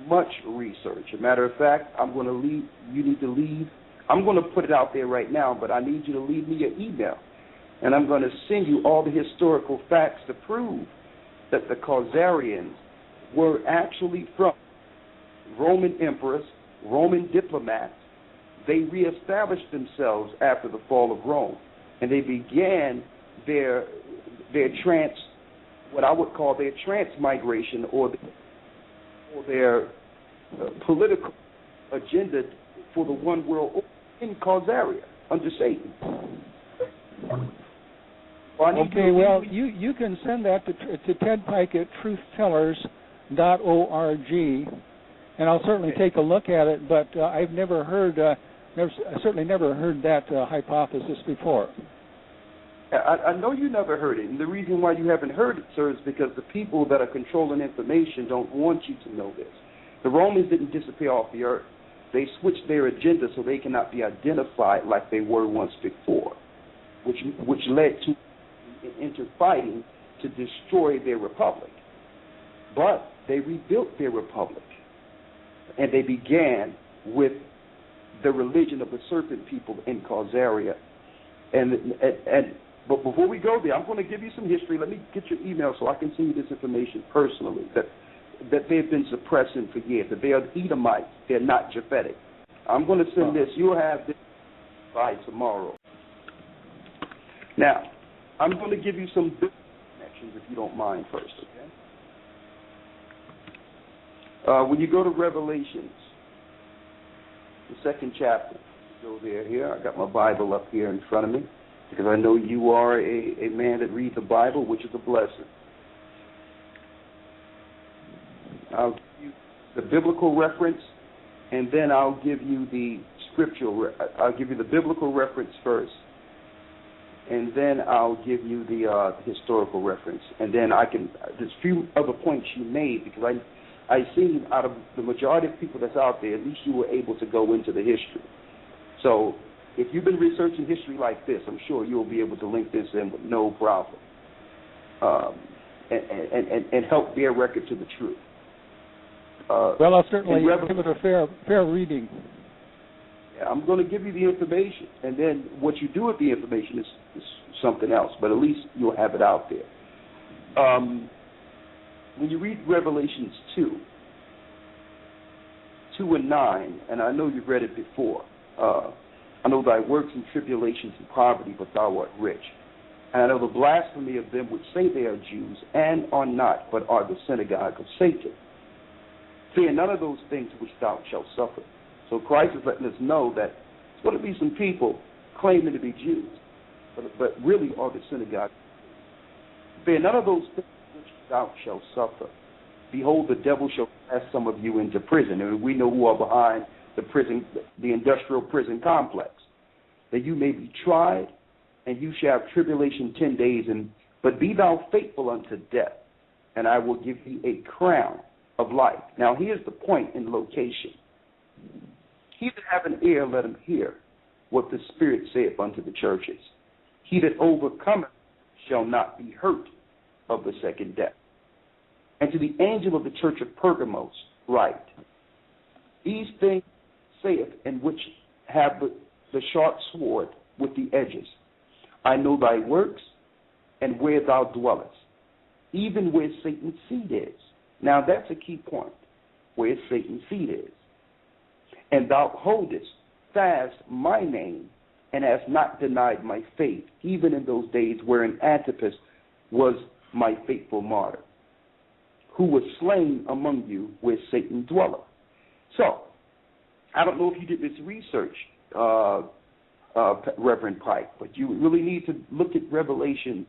much research. As a matter of fact, I'm going to leave. You need to leave. I'm going to put it out there right now, but I need you to leave me your email. And I'm going to send you all the historical facts to prove that the Khazarians were actually from Roman emperors, Roman diplomats. They reestablished themselves after the fall of Rome, and they began their what I would call their transmigration or their political agenda for the one world in Khazaria under Satan. Okay, well, you can send that to Ted Pike at truthtellers.org, and I'll certainly take a look at it. But I've never heard, certainly never heard that hypothesis before. I know you never heard it, and the reason why you haven't heard it, sir, is because the people that are controlling information don't want you to know this. The Romans didn't disappear off the earth. They switched their agenda so they cannot be identified like they were once before, which led to interfighting to destroy their republic. But they rebuilt their republic, and they began with the religion of the serpent people in Khazaria. But before we go there, I'm going to give you some history. Let me get your email so I can send you this information personally, that they've been suppressing for years, that they are Edomites, they're not Japhetic. I'm going to send this. You'll have this by tomorrow. Now, I'm going to give you some business connections, if you don't mind, first, okay? When you go to Revelations, the second chapter, go there here. I got my Bible up here in front of me, because I know you are a man that reads the Bible, which is a blessing. I'll give you the biblical reference, and then I'll give you the scriptural. I'll give you the biblical reference first, and then I'll give you the historical reference, and then there's a few other points you made, because I see out of the majority of people that's out there, at least you were able to go into the history. So if you've been researching history like this, I'm sure you'll be able to link this in with no problem, and help bear record to the truth. Well, I'll certainly give it a fair reading. Yeah, I'm going to give you the information, and then what you do with the information is something else, but at least you'll have it out there. When you read Revelations 2 and 9, and I know you've read it before, I know thy works and tribulations and poverty, but thou art rich. And I know the blasphemy of them which say they are Jews and are not, but are the synagogue of Satan. Fear none of those things which thou shalt suffer. So Christ is letting us know that there's going to be some people claiming to be Jews, but really are the synagogue. Fear none of those things which thou shalt suffer. Behold, the devil shall cast some of you into prison. And we know who are behind the prison, the industrial prison complex. That you may be tried, and you shall have tribulation 10 days, but be thou faithful unto death, and I will give thee a crown of life. Now here's the point in location. He that have an ear, let him hear what the Spirit saith unto the churches. He that overcometh shall not be hurt of the second death. And to the angel of the church of Pergamos write, these things saith, and which have the sharp sword with the edges. I know thy works, and where thou dwellest, even where Satan's seat is. Now that's a key point, where Satan's seat is. And thou holdest fast my name, and hast not denied my faith, even in those days wherein Antipas was my faithful martyr, who was slain among you where Satan dwelleth. So, I don't know if you did this research, Reverend Pike, but you really need to look at Revelations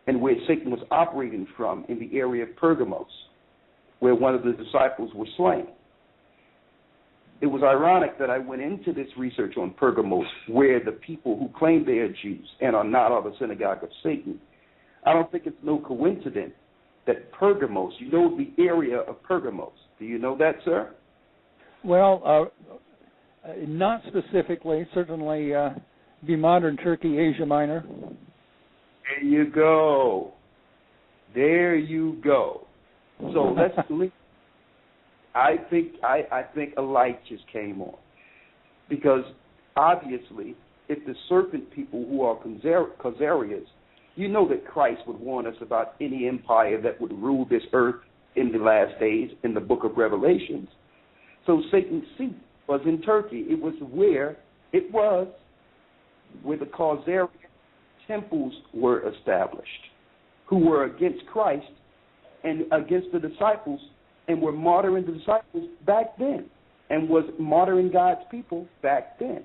and where Satan was operating from in the area of Pergamos, where one of the disciples was slain. It was ironic that I went into this research on Pergamos, where the people who claim they are Jews and are not of the synagogue of Satan. I don't think it's no coincidence that Pergamos, you know the area of Pergamos. Do you know that, sir? Well, not specifically. Certainly be modern Turkey, Asia Minor. There you go. There you go. So let's link. I think a light just came on, because obviously, if the serpent people who are Khazarians, you know that Christ would warn us about any empire that would rule this earth in the last days in the book of Revelations. So Satan's seat was in Turkey. It was where the Khazarian temples were established, who were against Christ and against the disciples, and were martyring the disciples back then, and was martyring God's people back then.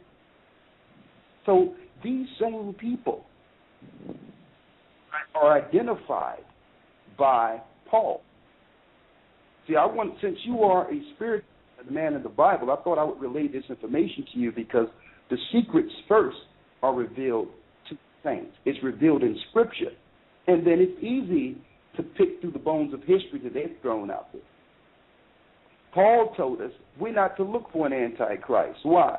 So these same people are identified by Paul. See, since you are a spirit man in the Bible, I thought I would relay this information to you, because the secrets first are revealed to saints. It's revealed in Scripture, and then it's easy to pick through the bones of history that they've thrown out there. Paul told us we're not to look for an antichrist. Why?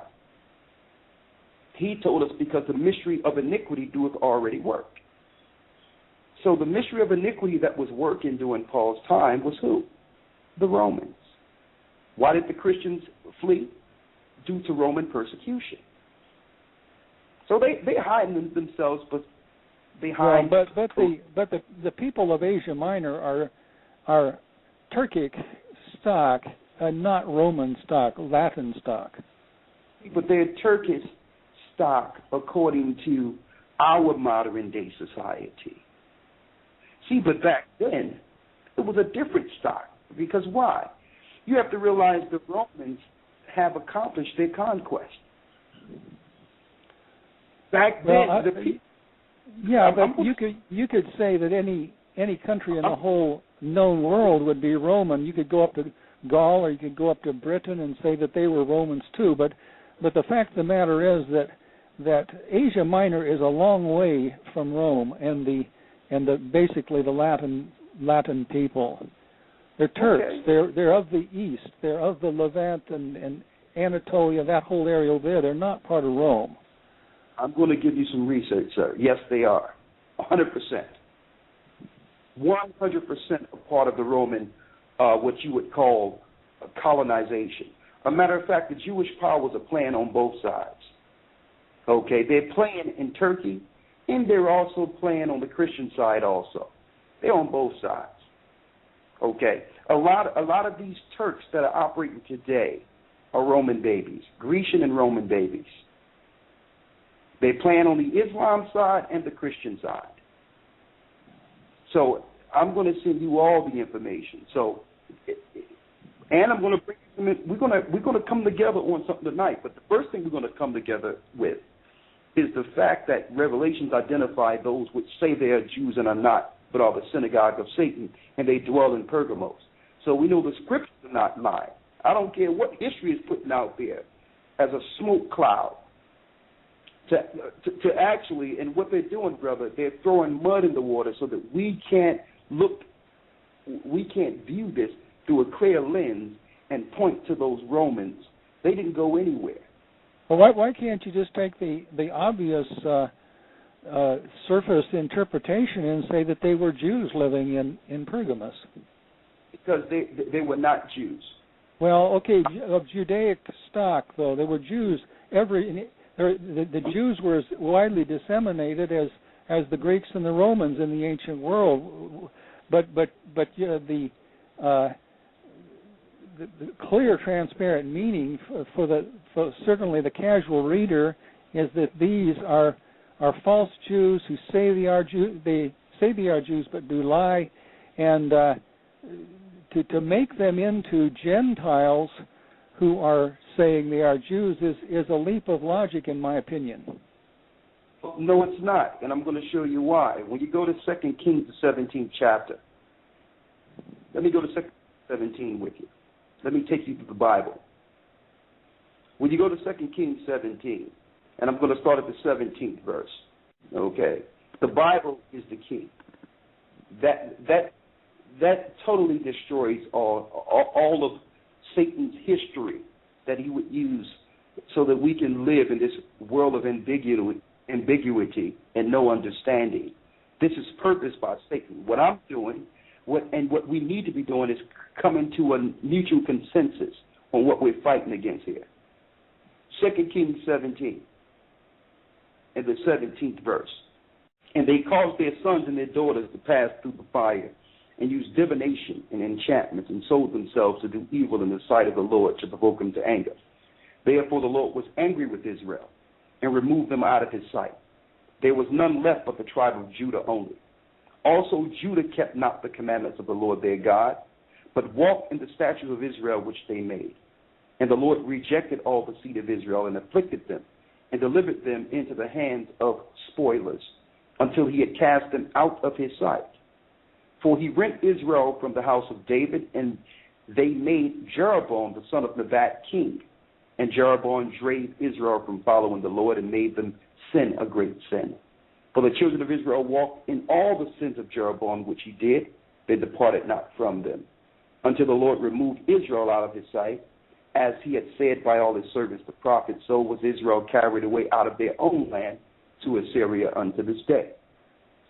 He told us because the mystery of iniquity doeth already work. So the mystery of iniquity that was working during Paul's time was who? The Romans. Why did the Christians flee? Due to Roman persecution. So they hide themselves, but behind. Well, but the people of Asia Minor are Turkic stock, not Roman stock, Latin stock. But they're Turkish stock according to our modern day society. See, but back then it was a different stock, because why? You have to realize the Romans have accomplished their conquest. Back then, but you could say that any country in the whole known world would be Roman. You could go up to Gaul, or you could go up to Britain and say that they were Romans too. But the fact of the matter is that Asia Minor is a long way from Rome and basically the Latin people. They're Turks. Okay. They're of the East. They're of the Levant and Anatolia, that whole area over there. They're not part of Rome. I'm going to give you some research, sir. Yes, they are. 100%. 100% a part of the Roman, what you would call colonization. A matter of fact, the Jewish power was a plan on both sides. Okay, they're playing in Turkey, and they're also playing on the Christian side also. They're on both sides. Okay, a lot of these Turks that are operating today are Roman babies, Grecian and Roman babies. They plan on the Islam side and the Christian side. So I'm going to send you all the information. So, and I'm going to bring them in. We're going to come together on something tonight. But the first thing we're going to come together with is the fact that Revelations identify those which say they are Jews and are not, but are the synagogue of Satan, and they dwell in Pergamos. So we know the scriptures are not lying. I don't care what history is putting out there as a smoke cloud. To actually, and what they're doing, brother, they're throwing mud in the water so that we can't view this through a clear lens and point to those Romans. They didn't go anywhere. Well, why can't you just take the obvious surface interpretation and say that they were Jews living in Pergamos? Because they were not Jews. Well, okay, of Judaic stock, though, they were Jews. The Jews were as widely disseminated as the Greeks and the Romans in the ancient world, but the clear, transparent meaning for certainly the casual reader is that these are false Jews who say they are Jews but do lie, and to make them into Gentiles who are saying they are Jews is a leap of logic, in my opinion. No, it's not, and I'm going to show you why. When you go to 2 Kings, the 17th chapter, let me go to 2 Kings 17 with you. Let me take you to the Bible. When you go to 2 Kings 17, and I'm going to start at the 17th verse, okay? The Bible is the key. That totally destroys all of Satan's history that he would use so that we can live in this world of ambiguity and no understanding. This is purposed by Satan. What I'm doing, what we need to be doing is coming to a mutual consensus on what we're fighting against here. 2 Kings 17, in the 17th verse. And they caused their sons and their daughters to pass through the fire, and used divination and enchantments, and sold themselves to do evil in the sight of the Lord, to provoke him to anger. Therefore the Lord was angry with Israel, and removed them out of his sight. There was none left but the tribe of Judah only. Also Judah kept not the commandments of the Lord their God, but walked in the statutes of Israel which they made. And the Lord rejected all the seed of Israel, and afflicted them, and delivered them into the hands of spoilers, until he had cast them out of his sight. For he rent Israel from the house of David, and they made Jeroboam the son of Nebat king. And Jeroboam drave Israel from following the Lord, and made them sin a great sin. For the children of Israel walked in all the sins of Jeroboam which he did, they departed not from them, until the Lord removed Israel out of his sight, as he had said by all his servants the prophets. So was Israel carried away out of their own land to Assyria unto this day.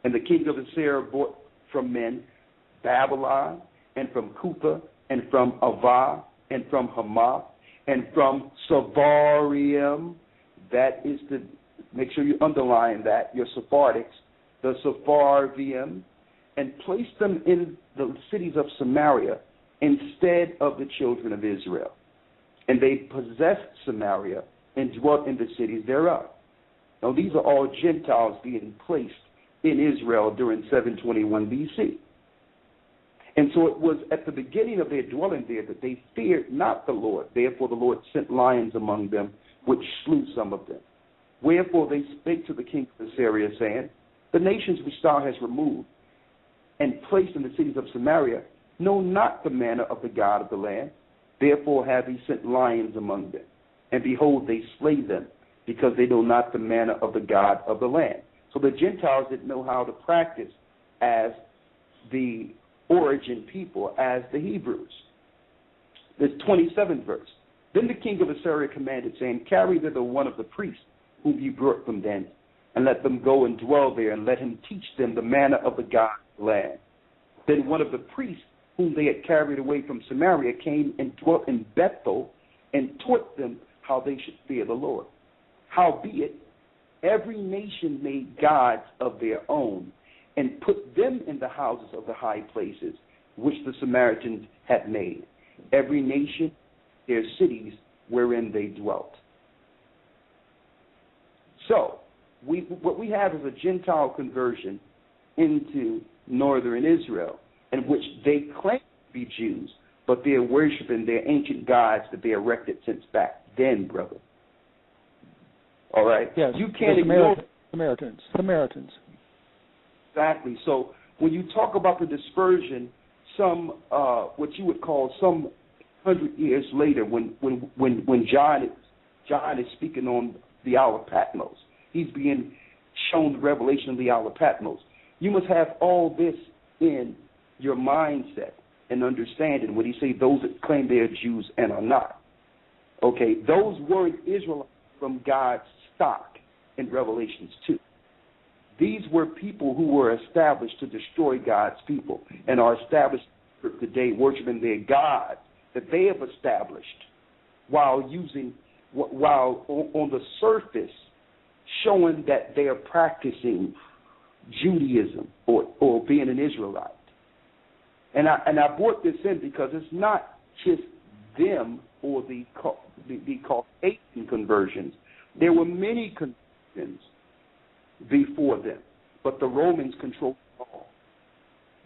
And the king of Assyria brought from men Babylon, and from Cutha, and from Avah, and from Hamath, and from Sepharvaim. That is to make sure you underline that, your Sephardics, the Sepharvaim, and placed them in the cities of Samaria instead of the children of Israel. And they possessed Samaria and dwelt in the cities thereof. Now these are all Gentiles being placed in Israel during 721 BC. And so it was at the beginning of their dwelling there that they feared not the Lord. Therefore the Lord sent lions among them, which slew some of them. Wherefore they spake to the king of Assyria, saying, the nations which thou hast removed and placed in the cities of Samaria know not the manner of the God of the land. Therefore have he sent lions among them. And behold, they slay them, because they know not the manner of the God of the land. So the Gentiles didn't know how to practice as the origin people, as the Hebrews. The 27th verse. Then the king of Assyria commanded, saying, carry thither one of the priests whom you brought from thence, and let them go and dwell there, and let him teach them the manner of the God of the land. Then one of the priests whom they had carried away from Samaria came and dwelt in Bethel, and taught them how they should fear the Lord. Howbeit, every nation made gods of their own, and put them in the houses of the high places, which the Samaritans had made. Every nation, their cities wherein they dwelt. So, what we have is a Gentile conversion into northern Israel, in which they claim to be Jews, but they're worshiping their ancient gods that they erected since back then, brother. All right? Yes, you can't ignore Samaritans. Exactly. So when you talk about the dispersion, some what you would call some 100 years later, when John is speaking on the Isle of Patmos, he's being shown the revelation of the Isle of Patmos. You must have all this in your mindset and understanding when he say those that claim they are Jews and are not. Okay, those weren't Israelites from God's stock in Revelations 2. These were people who were established to destroy God's people and are established today worshiping their gods that they have established while on the surface showing that they are practicing Judaism or being an Israelite. And I brought this in because it's not just them or the Caucasian conversions. There were many conversions before them, but the Romans controlled